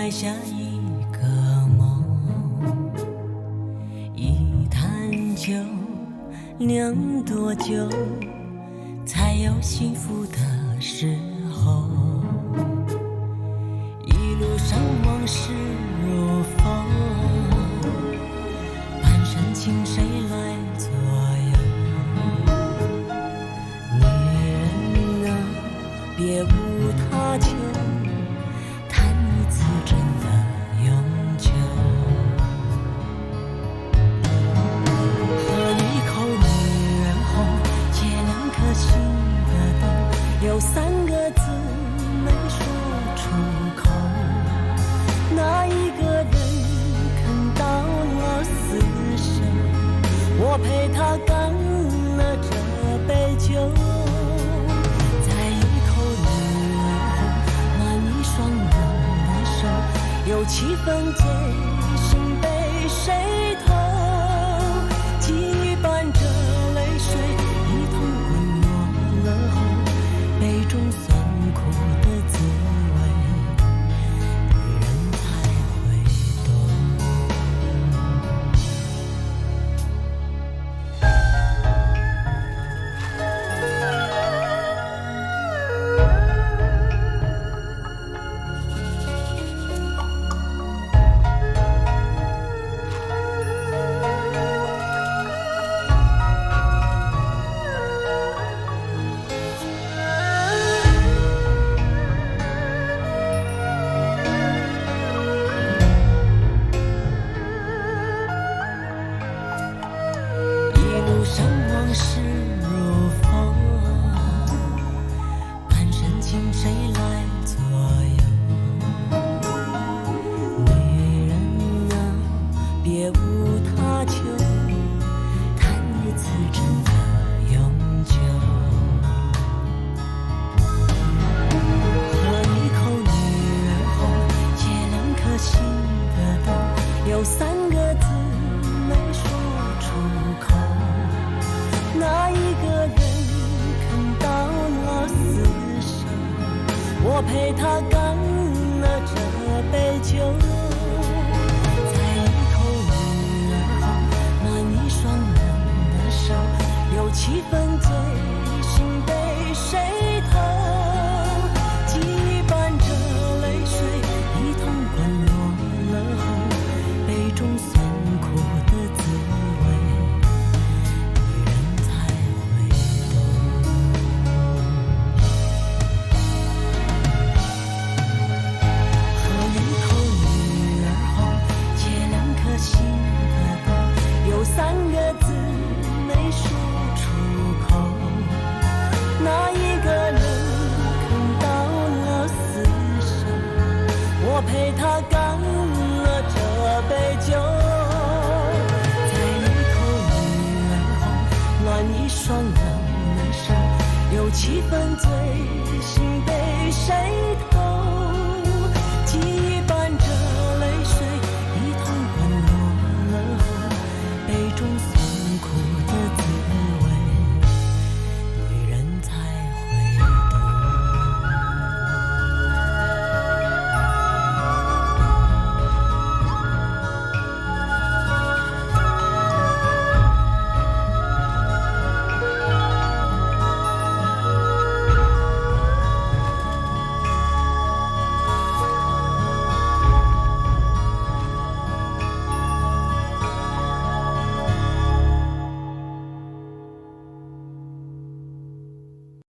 埋下一个梦，一坛酒酿多久才有幸福的时候？一路上往事如风，半生情谁来左右？女人啊，别无他求，谈一次真的永久。喝一口女人红，借两颗心的洞，有三个字没说出口。那一个人肯到了死守，我陪他干了这杯酒。再一口女人红，暖一双冷的手，有七分醉心被谁偷？羁绊着泪水一同滚落了后，杯中酸苦的滋味，女人才会懂。一路上往事如风，半生情谁来左右？女人啊，别无他求，谈一次真的永久。喝一口女人红，借两颗心的洞，有三个字没说出口。那一个人肯到了死守，我陪他干了这杯酒。再一口女人红，暖一双冷的手，有七分醉心被谁偷？羁绊着泪水一同滚落了后，杯中酸苦的滋味，女人才会懂。喝一口女儿红，借两颗心的洞，有三个字没说出口。那一个人肯到了死守，我陪他干了这杯酒。再一口女儿红，暖一双冷的手，有七分醉心被谁偷？